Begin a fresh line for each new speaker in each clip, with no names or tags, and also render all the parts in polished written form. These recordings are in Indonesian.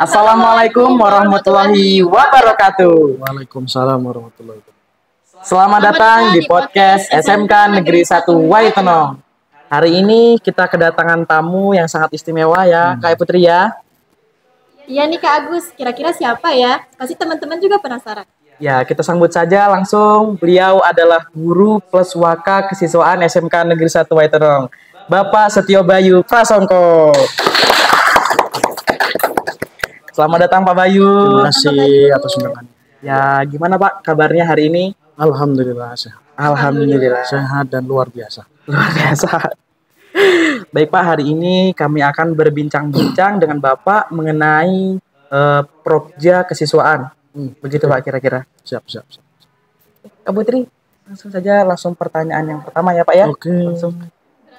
Assalamualaikum warahmatullahi wabarakatuh.
Waalaikumsalam warahmatullahi wabarakatuh.
Selamat datang di podcast SMK Negeri 1 Waitono. Hari ini kita kedatangan tamu yang sangat istimewa ya, Kak Putri ya.
Iya nih Kak Agus, kira-kira siapa ya? Pasti teman-teman juga penasaran.
Ya, kita sambut saja langsung. Beliau adalah guru plus waka kesiswaan SMK Negeri 1 Waitono, Bapak Setio Bayu Prasongko. Selamat datang Pak Bayu.
Terima kasih atas undangan.
Ya, gimana Pak kabarnya hari ini?
Alhamdulillah sehat.
Alhamdulillah.
Sehat dan luar biasa.
Luar biasa. Baik Pak, hari ini kami akan berbincang-bincang dengan Bapak mengenai Prokja kesiswaan. Begitu Pak kira-kira.
Siap.
Kak Putri, langsung pertanyaan yang pertama ya Pak ya.
Oke.
Langsung.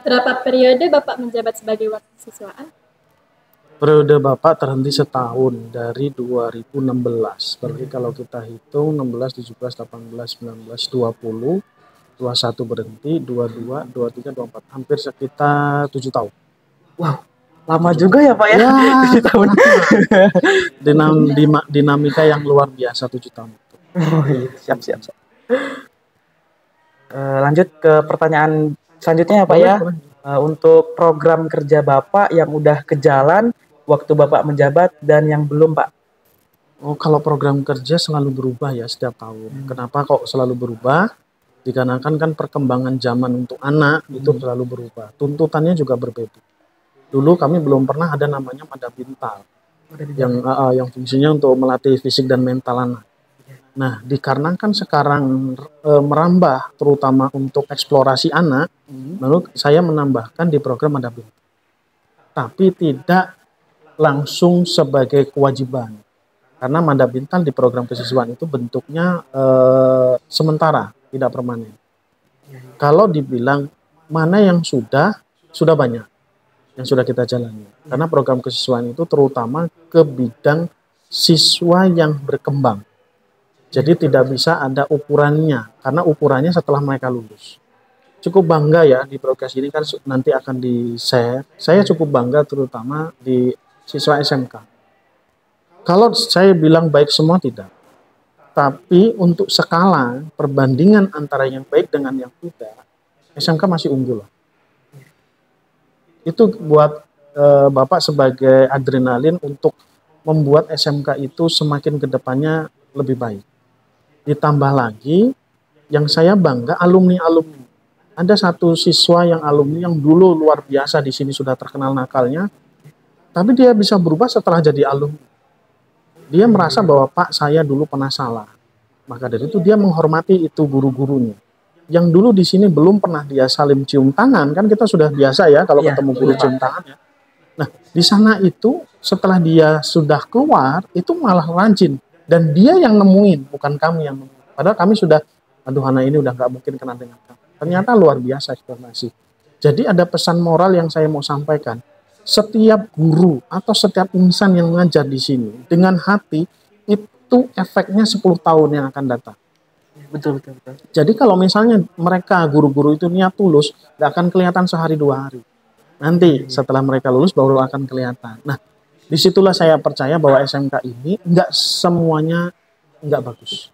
Berapa periode Bapak menjabat sebagai wakil siswaan?
Periode Bapak terhenti setahun dari 2016. Berarti kalau kita hitung 16, 17, 18, 19, 20, 21 berhenti, 22, 23, 24. Hampir sekitar 7 tahun.
Wow, lama juga ya Pak ya?
Ya.
7 tahun.
Dinamika yang luar biasa 7 tahun.
Oh, iya. Siap. Lanjut ke pertanyaan selanjutnya ya Pak ya. Untuk program kerja Bapak yang udah ke jalan waktu Bapak menjabat dan yang belum Pak.
Oh, kalau program kerja selalu berubah ya setiap tahun. Kenapa kok selalu berubah? Dikarenakan kan perkembangan zaman untuk anak itu selalu berubah. Tuntutannya juga berbeda. Dulu kami belum pernah ada namanya Madabintal yang fungsinya untuk melatih fisik dan mental anak. Nah, dikarenakan sekarang merambah terutama untuk eksplorasi anak, lalu saya menambahkan di program Madabintal. Tapi tidak langsung sebagai kewajiban. Karena Madabintal di program kesiswaan itu bentuknya sementara, tidak permanen. Kalau dibilang mana yang sudah banyak yang sudah kita jalani. Karena program kesiswaan itu terutama ke bidang siswa yang berkembang. Jadi tidak bisa ada ukurannya, karena ukurannya setelah mereka lulus. Cukup bangga ya di progres ini kan nanti akan di-share. Saya cukup bangga terutama di siswa SMK. Kalau saya bilang baik semua tidak. Tapi untuk skala perbandingan antara yang baik dengan yang tidak, SMK masih unggul. Itu buat Bapak sebagai adrenalin untuk membuat SMK itu semakin ke depannya lebih baik. Ditambah lagi yang saya bangga alumni-alumni. Ada satu siswa yang alumni yang dulu luar biasa di sini sudah terkenal nakalnya, tapi dia bisa berubah setelah jadi alumni. Dia merasa bahwa Pak saya dulu pernah salah. Maka dari itu dia menghormati itu guru-gurunya. Yang dulu di sini belum pernah dia salim cium tangan, kan kita sudah biasa ya kalau ketemu guru cium tangan ya. Nah, di sana itu setelah dia sudah keluar, itu malah rajin. Dan dia yang nemuin, bukan kami yang nemuin. Padahal kami sudah, aduh anak ini udah nggak mungkin kenal dengan kami. Ternyata luar biasa informasi. Jadi ada pesan moral yang saya mau sampaikan. Setiap guru atau setiap insan yang mengajar di sini dengan hati itu efeknya 10 tahun yang akan datang.
Betul.
Jadi kalau misalnya mereka guru-guru itu niat tulus, nggak akan kelihatan sehari 2 hari. Nanti setelah mereka lulus baru akan kelihatan. Nah, disitulah saya percaya bahwa SMK ini nggak semuanya nggak bagus.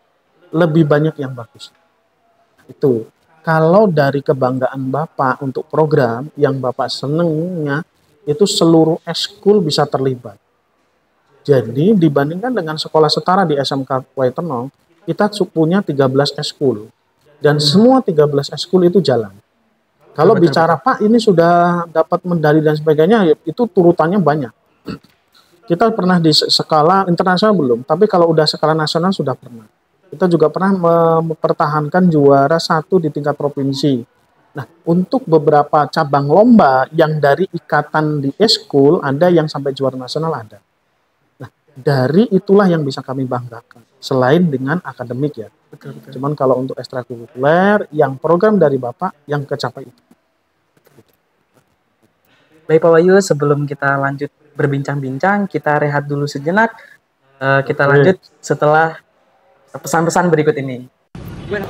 Lebih banyak yang bagus. Itu. Kalau dari kebanggaan Bapak untuk program yang Bapak senengnya, itu seluruh eskul bisa terlibat. Jadi dibandingkan dengan sekolah setara di SMK Waitono, kita punya 13 eskul. Dan semua 13 eskul itu jalan. Kalau bicara Pak ini sudah dapat medali dan sebagainya, itu turutannya banyak. Kita pernah di skala internasional belum, tapi kalau udah skala nasional sudah pernah. Kita juga pernah mempertahankan juara 1 di tingkat provinsi. Nah, untuk beberapa cabang lomba yang dari ikatan di eskul, ada yang sampai juara nasional ada. Nah, dari itulah yang bisa kami banggakan. Selain dengan akademik ya.
Betul.
Cuman kalau untuk ekstrakurikuler, yang program dari Bapak yang kecapai itu.
Baik Pak Bayu, sebelum kita lanjut berbincang-bincang, kita rehat dulu sejenak. Kita lanjut setelah pesan-pesan berikut ini. Keren.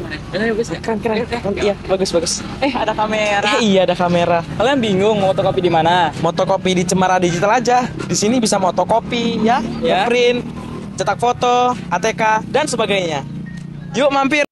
Iya, bagus. Ada kamera. Iya, ada kamera. Kalian bingung mau fotokopi di mana? Fotokopi di Cemara Digital aja. Di sini bisa fotokopi ya, print, cetak foto, ATK dan sebagainya. Yuk mampir.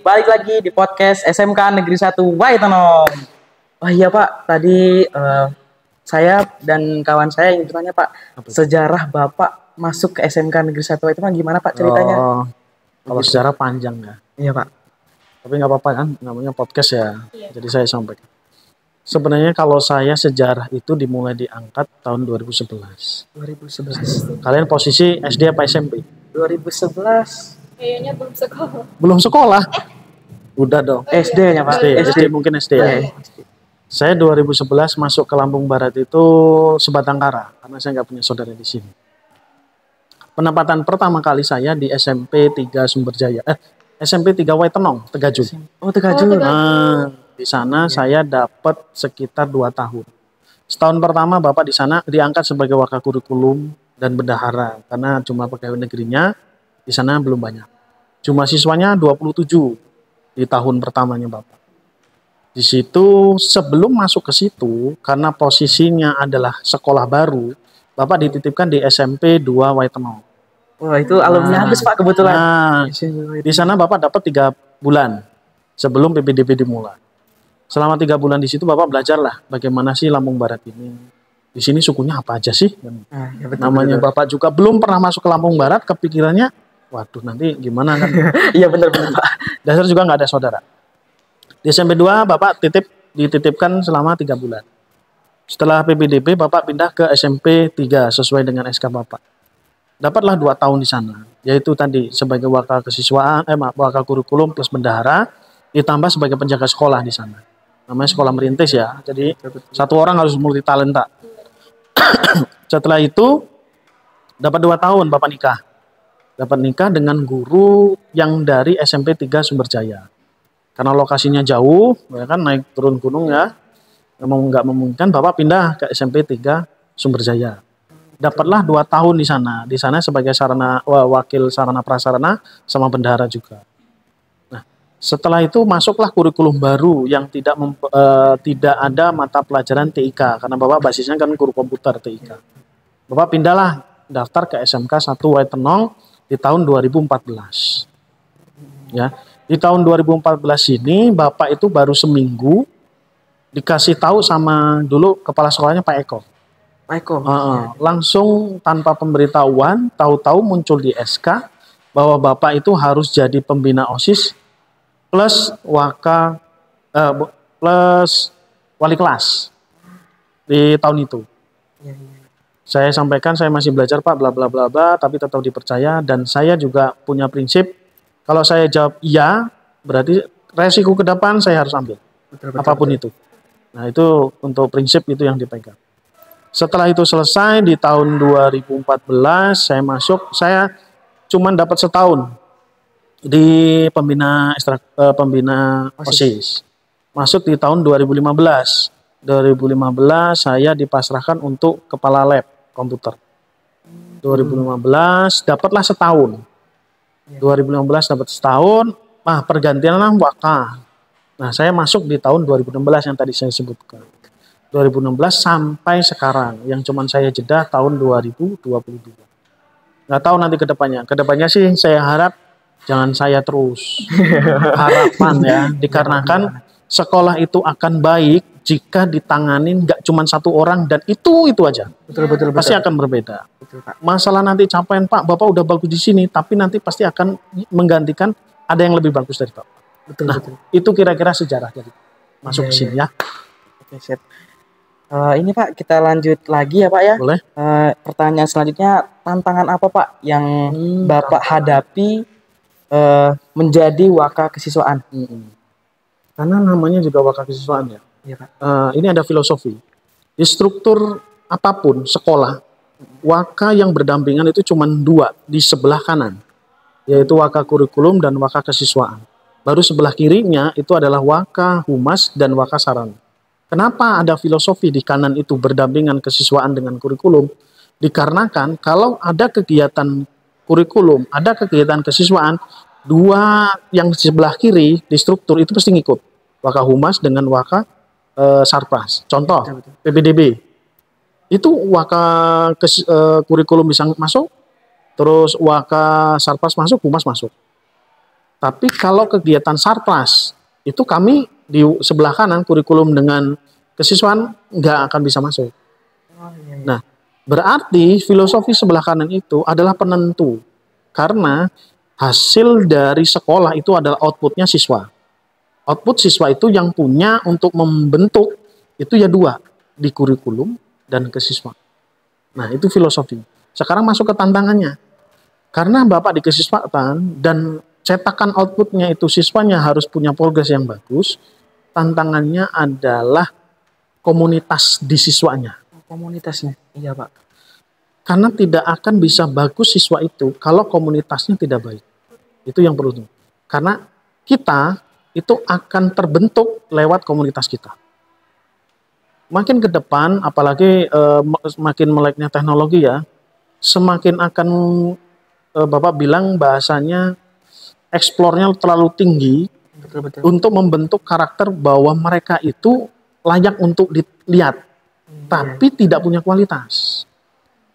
Balik lagi di podcast SMK Negeri 1 Waitono. Oh iya Pak, tadi saya dan kawan saya ingin bertanya Pak, sejarah Bapak masuk ke SMK Negeri 1 Waitono gimana Pak ceritanya?
Kalau sejarah panjang ya.
Iya Pak.
Tapi nggak apa-apa kan, namanya podcast ya. Jadi saya sampaikan. Sebenarnya kalau saya sejarah itu dimulai diangkat tahun 2011.
2011.
Kalian posisi SD apa SMP?
2011. Kayaknya belum sekolah.
Belum sekolah? Udah dong.
SD-nya Pak.
SD mungkin SD ya. Saya 2011 masuk ke Lampung Barat itu sebatang kara karena saya nggak punya saudara di sini. Penempatan pertama kali saya di SMP 3 Sumberjaya. SMP 3 Waitenong, Tegajul.
Oh, Tegajul.
Nah, di sana saya dapat sekitar 2 tahun. Setahun pertama Bapak di sana diangkat sebagai wakakurikulum dan bendahara karena jumlah pegawai negerinya di sana belum banyak. Jumlah siswanya 27 di tahun pertamanya Bapak. Di situ sebelum masuk ke situ karena posisinya adalah sekolah baru, Bapak dititipkan di SMP 2 Waitenong.
Wah, itu alumni habis Pak kebetulan.
Nah, di sana Bapak dapat 3 bulan sebelum PPDB dimulai. Selama 3 bulan di situ Bapak belajarlah bagaimana sih Lampung Barat ini. Di sini sukunya apa aja sih?
Ya betul,
Namanya betul. Bapak juga belum pernah masuk ke Lampung Barat, kepikirannya, waduh nanti gimana kan?
Iya benar Pak.
Dasar juga nggak ada saudara. Di SMP 2 Bapak dititipkan selama 3 bulan. Setelah PPDB Bapak pindah ke SMP 3 sesuai dengan SK Bapak. Dapatlah 2 tahun di sana, yaitu tadi sebagai wakakurikulum plus bendahara, ditambah sebagai penjaga sekolah di sana. Namanya sekolah merintis ya, jadi satu orang harus multi talenta. Setelah itu dapat 2 tahun Bapak nikah. Dapat nikah dengan guru yang dari SMP 3 Sumberjaya. Karena lokasinya jauh, ya kan naik turun gunung ya, memang nggak memungkinkan Bapak pindah ke SMP 3 Sumberjaya. Dapatlah 2 tahun di sana. Di sana sebagai wakil sarana prasarana sama bendahara juga. Nah, setelah itu masuklah kurikulum baru yang tidak ada mata pelajaran TIK karena Bapak basisnya kan guru komputer TIK. Bapak pindahlah daftar ke SMK 1 Waitenong di tahun 2014. Ya, di tahun 2014 ini Bapak itu baru seminggu dikasih tahu sama dulu kepala sekolahnya Pak Eko. Langsung tanpa pemberitahuan, tahu-tahu muncul di SK bahwa Bapak itu harus jadi pembina OSIS plus wali kelas di tahun itu. Saya sampaikan saya masih belajar Pak, bla bla bla bla, tapi tetap dipercaya dan saya juga punya prinsip kalau saya jawab iya, berarti resiko ke depan saya harus ambil. Apapun itu. Nah, itu untuk prinsip itu yang dipegang. Setelah itu selesai di tahun 2014 saya masuk, saya cuma dapat setahun di pembina OSIS. Masuk di tahun 2015. 2015 saya dipasrahkan untuk kepala lab komputer. 2015 dapatlah setahun. 2015 dapat setahun, pergantianlah waka. Nah, saya masuk di tahun 2016 yang tadi saya sebutkan. 2016 sampai sekarang, yang cuman saya jeda tahun 2022. Nggak tahu nanti ke depannya. Ke depannya sih saya harap jangan saya terus. Harapan ya, dikarenakan sekolah itu akan baik jika ditanganin nggak cuma satu orang dan itu aja.
Betul.
Pasti akan berbeda.
Betul, Pak.
Masalah nanti capaian Pak, Bapak udah bagus di sini, tapi nanti pasti akan menggantikan ada yang lebih bagus dari Bapak.
Betul.
Itu kira-kira sejarah jadi masuk ke sini ya.
Oke, siap. Ini Pak, kita lanjut lagi ya Pak ya.
Boleh?
Pertanyaan selanjutnya, tantangan apa Pak yang Bapak hadapi menjadi waka kesiswaan?
Karena namanya juga waka kesiswaan ya.
Iya Pak.
Ini ada filosofi. Di struktur apapun sekolah, waka yang berdampingan itu cuma dua di sebelah kanan, yaitu waka kurikulum dan waka kesiswaan. Baru sebelah kirinya itu adalah waka humas dan waka sarana. Kenapa ada filosofi di kanan itu berdampingan kesiswaan dengan kurikulum? Dikarenakan kalau ada kegiatan kurikulum, ada kegiatan kesiswaan, dua yang di sebelah kiri di struktur itu pasti ngikut. Waka humas dengan waka sarpras. Contoh, PPDB. Itu waka kurikulum bisa masuk, terus waka sarpras masuk, humas masuk. Tapi kalau kegiatan sarpras, itu kami di sebelah kanan kurikulum dengan kesiswaan nggak akan bisa masuk. Nah, berarti filosofi sebelah kanan itu adalah penentu. Karena hasil dari sekolah itu adalah outputnya siswa. Output siswa itu yang punya untuk membentuk itu ya dua, di kurikulum dan kesiswaan. Nah, itu filosofi. Sekarang masuk ke tantangannya. Karena Bapak di kesiswaan dan cetakan outputnya itu siswanya harus punya progres yang bagus, tantangannya adalah komunitas di siswanya.
Komunitasnya, iya Pak.
Karena tidak akan bisa bagus siswa itu kalau komunitasnya tidak baik. Itu yang perlu. Karena kita itu akan terbentuk lewat komunitas kita. Makin ke depan, apalagi makin meleknya teknologi ya, semakin akan Bapak bilang bahasanya eksplornya terlalu tinggi.
Betul.
Untuk membentuk karakter bahwa mereka itu layak untuk dilihat, tapi tidak punya kualitas.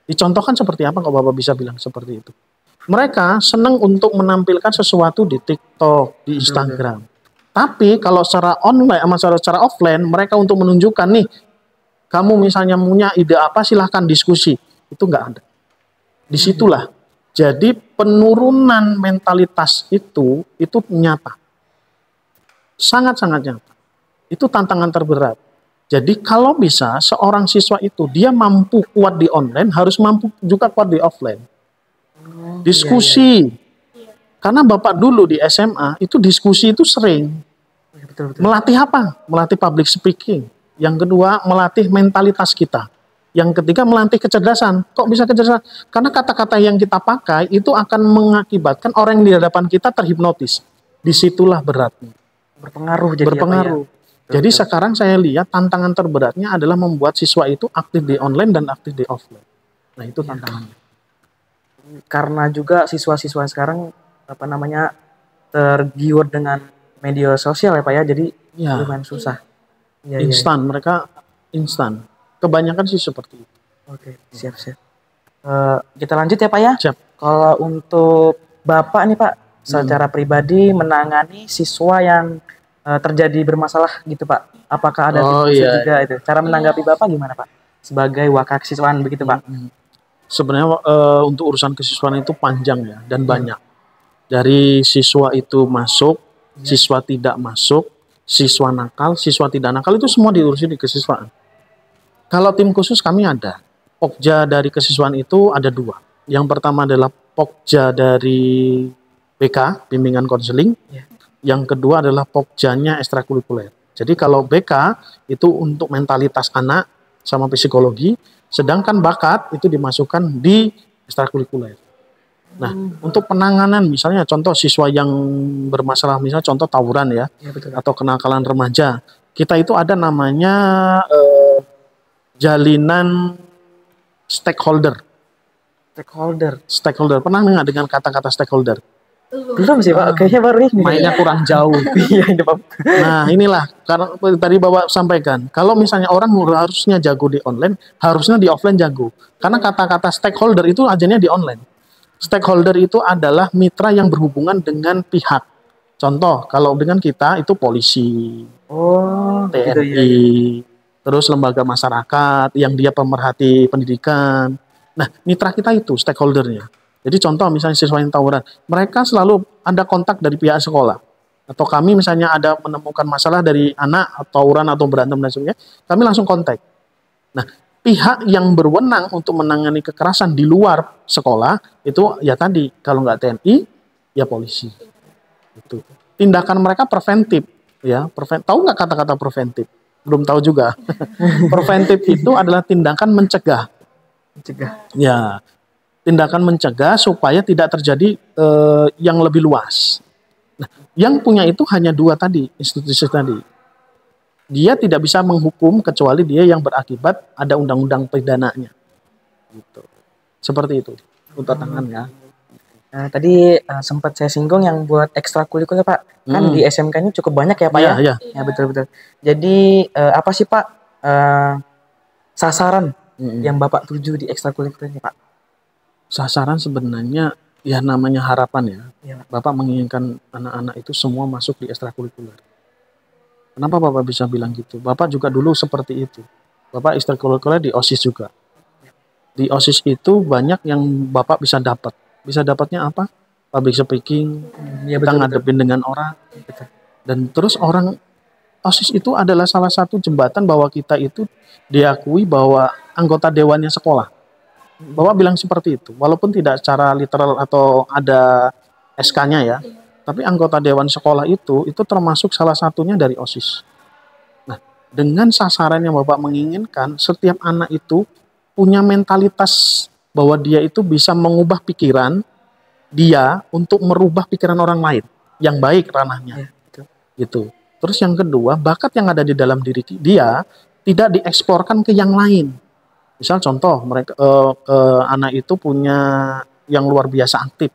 Dicontohkan seperti apa kalau Bapak bisa bilang seperti itu? Mereka senang untuk menampilkan sesuatu di TikTok, di Instagram. Tapi kalau secara online sama secara offline, mereka untuk menunjukkan nih, kamu misalnya punya ide apa silahkan diskusi. Itu nggak ada. Disitulah. Jadi penurunan mentalitas itu nyata. Sangat-sangat nyata. Itu tantangan terberat. Jadi kalau bisa seorang siswa itu dia mampu kuat di online, harus mampu juga kuat di offline. Diskusi. Karena Bapak dulu di SMA itu diskusi itu sering.
Betul.
Melatih apa? Melatih public speaking. Yang kedua, melatih mentalitas kita. Yang ketiga, melatih kecerdasan. Kok bisa kecerdasan? Karena kata-kata yang kita pakai itu akan mengakibatkan orang yang di hadapan kita terhipnotis. Disitulah beratnya.
Berpengaruh jadi
berpengaruh.
Apa ya?
Jadi sekarang saya lihat tantangan terberatnya adalah membuat siswa itu aktif di online dan aktif di offline. Nah, itu tantangannya.
Karena juga siswa-siswa sekarang tergiur dengan media sosial ya Pak ya, jadi lumayan susah.
Instan, mereka instan. Kebanyakan sih seperti itu.
Oke, siap. Kita lanjut ya Pak ya.
Siap.
Kalau untuk Bapak nih Pak, secara pribadi menangani siswa yang terjadi bermasalah gitu Pak, apakah ada tips juga itu? Cara menanggapi Bapak gimana Pak? Sebagai wakil kesiswaan begitu Pak?
Sebenarnya untuk urusan kesiswaan itu panjang ya dan banyak. Dari siswa itu masuk, siswa tidak masuk, siswa nakal, siswa tidak nakal itu semua diurusin di kesiswaan. Kalau tim khusus kami ada. Pokja dari kesiswaan itu ada dua. Yang pertama adalah Pokja dari BK, bimbingan konseling. Yang kedua adalah Pokjanya ekstrakurikuler. Jadi kalau BK itu untuk mentalitas anak sama psikologi, sedangkan bakat itu dimasukkan di ekstrakurikuler. Nah, untuk penanganan misalnya contoh siswa yang bermasalah, misalnya contoh tawuran ya atau kenakalan remaja, kita itu ada namanya jalinan stakeholder. Stakeholder. Pernah nggak dengan kata-kata stakeholder?
Belum sih Pak, kayaknya baru ini.
Mainnya kurang jauh. Nah, inilah karena tadi Bapak sampaikan, kalau misalnya orang harusnya jago di online, harusnya di offline jago. Karena kata-kata stakeholder itu ajarnya di online. Stakeholder itu adalah mitra yang berhubungan dengan pihak. Contoh, kalau dengan kita itu polisi,
Oh, gitu ya.
TNI, terus lembaga masyarakat yang dia pemerhati pendidikan. Nah, mitra kita itu stakeholdernya. Jadi contoh misalnya siswa yang tawuran, mereka selalu ada kontak dari pihak sekolah. Atau kami misalnya ada menemukan masalah dari anak atau tawuran atau berantem dan sebagainya, kami langsung kontak. Nah, pihak yang berwenang untuk menangani kekerasan di luar sekolah itu ya tadi, kalau nggak TNI, ya polisi. Itu. Tindakan mereka preventif, ya. Tahu nggak kata-kata preventif? Belum tahu juga. Preventif itu adalah tindakan mencegah.
Mencegah.
Ya, tindakan mencegah supaya tidak terjadi yang lebih luas. Nah, yang punya itu hanya dua tadi, institusi tadi. Dia tidak bisa menghukum kecuali dia yang berakibat ada undang-undang pidananya. Gitu. Seperti itu. Untuk tangan ya.
Nah, tadi sempat saya singgung yang buat ekstrakurikuler Pak. Kan di SMK ini cukup banyak ya Pak
Iya,
ya?
iya.
Ya betul-betul. Jadi apa sih Pak sasaran yang Bapak tuju di ekstrakurikuler ini Pak?
Sasaran sebenarnya ya namanya harapan ya.
Iya, Pak.
Bapak menginginkan anak-anak itu semua masuk di ekstrakurikuler. Kenapa Bapak bisa bilang gitu? Bapak juga dulu seperti itu. Bapak ekstrakurikuler di OSIS juga. Di OSIS itu banyak yang Bapak bisa dapat. Bisa dapatnya apa? Public speaking,
Ya,
kita
betul,
ngadepin dengan orang.
betul.
Dan terus orang OSIS itu adalah salah satu jembatan bahwa kita itu diakui bahwa anggota dewannya sekolah. Bapak bilang seperti itu. Walaupun tidak secara literal atau ada SK-nya ya. Tapi anggota dewan sekolah itu termasuk salah satunya dari OSIS. Nah, dengan sasaran yang Bapak menginginkan, setiap anak itu punya mentalitas bahwa dia itu bisa mengubah pikiran dia untuk merubah pikiran orang lain yang baik ranahnya.
Ya, betul.
Gitu. Terus yang kedua, bakat yang ada di dalam diri dia tidak dieksporkan ke yang lain. Misal contoh, mereka anak itu punya yang luar biasa aktif.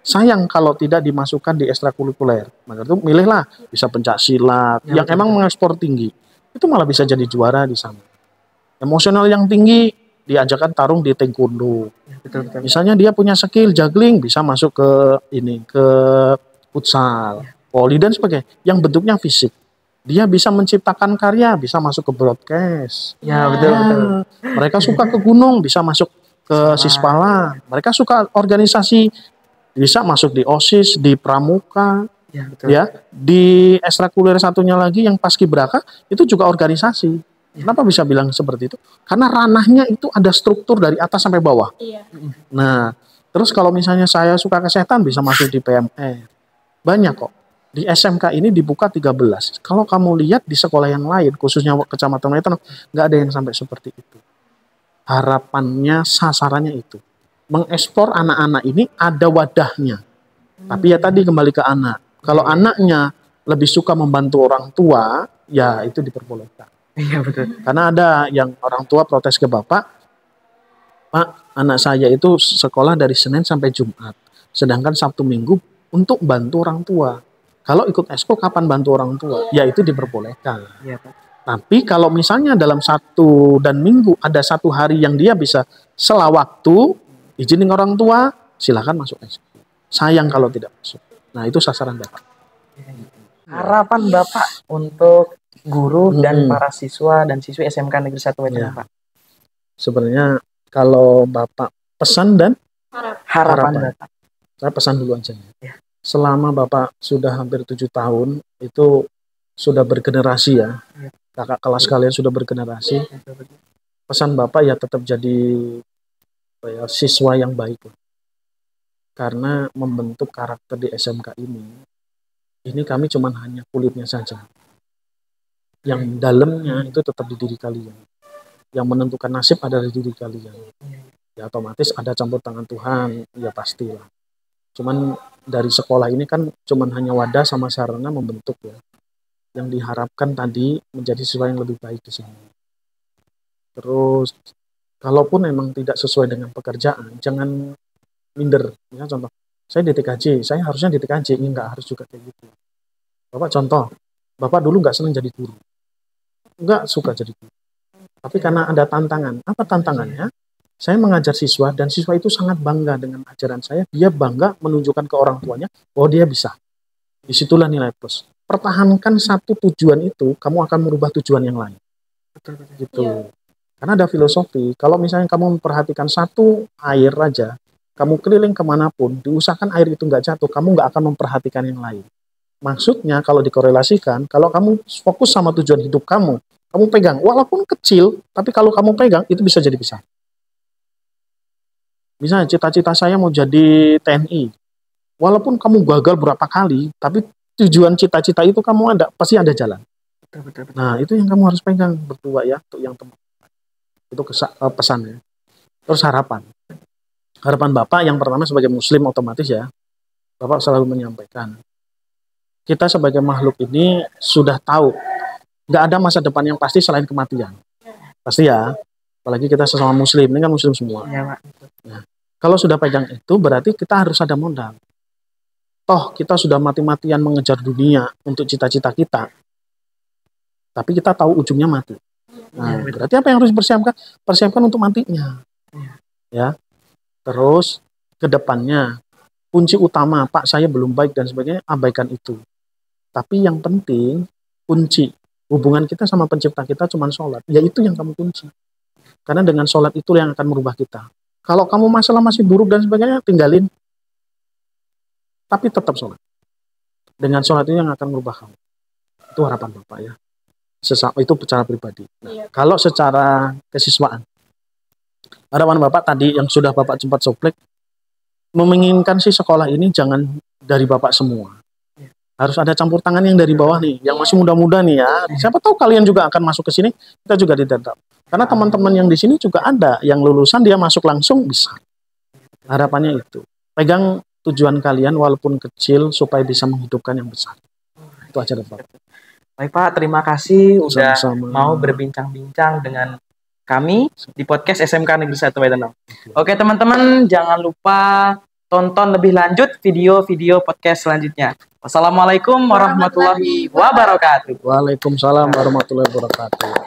Sayang kalau tidak dimasukkan di ekstrakurikuler. Maka itu milihlah bisa pencak silat
Ya,
yang
betul,
emang
betul.
mengekspor tinggi. Itu malah bisa jadi juara di sana. Emosional yang tinggi diajarkan tarung di taekwondo.
Ya, betul, betul.
Misalnya dia punya skill juggling bisa masuk ke futsal, voli dan sebagainya. Yang bentuknya fisik. Dia bisa menciptakan karya, bisa masuk ke broadcast.
Ya, betul, betul.
Mereka suka ke gunung, bisa masuk ke Sispala. Mereka suka organisasi, bisa masuk di OSIS, di Pramuka,
Ya, betul.
ya. Di ekstrakurikuler satunya lagi yang Paskibraka itu juga organisasi. Kenapa bisa bilang seperti itu? Karena ranahnya itu ada struktur dari atas sampai bawah.
Iya.
Nah, terus kalau misalnya saya suka kesehatan bisa masuk di PMR. Banyak kok. Di SMK ini dibuka 13. Kalau kamu lihat di sekolah yang lain, khususnya Kecamatan Wetan, nggak ada yang sampai seperti itu. Harapannya, sasarannya itu. Mengekspor anak-anak ini ada wadahnya. Tapi ya tadi kembali ke anak. Kalau anaknya lebih suka membantu orang tua, ya itu diperbolehkan.
Iya, betul.
Karena ada yang orang tua protes ke bapak, Pak, anak saya itu sekolah dari Senin sampai Jumat. Sedangkan Sabtu Minggu untuk bantu orang tua. Kalau ikut ekskul kapan bantu orang tua? Ya itu diperbolehkan.
Iya, Pak.
Tapi kalau misalnya dalam Sabtu dan Minggu ada satu hari yang dia bisa sela waktu, izinin orang tua, silakan masuk ekskul. Sayang kalau tidak masuk. Nah itu sasaran Bapak.
Harapan Bapak untuk guru dan para siswa dan siswi SMK Negeri 1 Wetan,
Ya.
Pak.
Sebenarnya kalau Bapak pesan dan
Harapan Bapak.
saya pesan dulu aja.
Ya.
Selama Bapak sudah hampir 7 tahun, itu sudah bergenerasi ya.
Ya.
Kakak kelas kalian sudah bergenerasi. Pesan Bapak ya tetap jadi siswa yang baik. Karena membentuk karakter di SMK ini kami cuman hanya kulitnya saja. Yang dalamnya itu tetap di diri kalian. Yang menentukan nasib ada di diri kalian. Ya otomatis ada campur tangan Tuhan, ya pastilah. Cuman dari sekolah ini kan cuman hanya wadah sama sarana membentuk ya. Yang diharapkan tadi menjadi siswa yang lebih baik di sini. Terus kalaupun memang tidak sesuai dengan pekerjaan, jangan minder. Misalnya contoh, saya di TKJ, saya harusnya di TKJ, ini nggak harus juga kayak gitu. Bapak contoh, Bapak dulu nggak senang jadi guru. Nggak suka jadi guru. Tapi karena ada tantangan. Apa tantangannya? Saya mengajar siswa dan siswa itu sangat bangga dengan ajaran saya. Dia bangga menunjukkan ke orang tuanya bahwa dia bisa. Disitulah nilai plus. Pertahankan satu tujuan itu, kamu akan merubah tujuan yang lain. Gitu.
Iya.
Karena ada filosofi, kalau misalnya kamu memperhatikan satu air aja, kamu keliling kemanapun, diusahakan air itu nggak jatuh, kamu nggak akan memperhatikan yang lain. Maksudnya kalau dikorelasikan, kalau kamu fokus sama tujuan hidup kamu pegang, walaupun kecil, tapi kalau kamu pegang, itu bisa jadi besar. Misalnya cita-cita saya mau jadi TNI, walaupun kamu gagal berapa kali, tapi tujuan cita-cita itu kamu pasti ada jalan.
Betul.
Nah, itu yang kamu harus pegang berdua ya, untuk yang teman. Itu pesannya. Terus harapan. Harapan Bapak yang pertama sebagai muslim otomatis ya, Bapak selalu menyampaikan, kita sebagai makhluk ini sudah tahu, nggak ada masa depan yang pasti selain kematian. Pasti ya, apalagi kita sesama muslim, ini kan muslim semua.
Iya, Pak.
Nah, kalau sudah pegang itu, berarti kita harus ada modal. Toh, kita sudah mati-matian mengejar dunia untuk cita-cita kita, tapi kita tahu ujungnya mati. Nah, berarti apa yang harus dipersiapkan? Persiapkan untuk matinya. Ya. Terus, ke depannya, kunci utama, Pak, saya belum baik dan sebagainya, abaikan itu. Tapi yang penting, kunci hubungan kita sama pencipta kita cuma sholat. Ya itu yang kamu kunci. Karena dengan sholat itu yang akan merubah kita. Kalau kamu masalah masih buruk dan sebagainya, tinggalin. Tapi tetap sholat. Dengan sholat itu yang akan merubah kamu. Itu harapan Bapak ya. Itu secara pribadi. Nah, kalau secara kesiswaan, harapan Bapak tadi yang sudah Bapak sempat soplek, menginginkan si sekolah ini jangan dari Bapak semua. Harus ada campur tangan yang dari bawah nih, yang masih muda-muda nih ya. Siapa tahu kalian juga akan masuk ke sini, kita juga tidak tahu. Karena teman-teman yang di sini juga ada yang lulusan dia masuk langsung bisa. Harapannya itu. Pegang tujuan kalian walaupun kecil supaya bisa menghidupkan yang besar. Itu aja Bapak.
Baik Pak, terima kasih udah
Sama-sama.
mau berbincang-bincang dengan kami di podcast SMK Negeri 1 Wetenang. Oke teman-teman, jangan lupa tonton lebih lanjut video-video podcast selanjutnya. Wassalamualaikum warahmatullahi wabarakatuh.
Waalaikumsalam warahmatullahi wabarakatuh.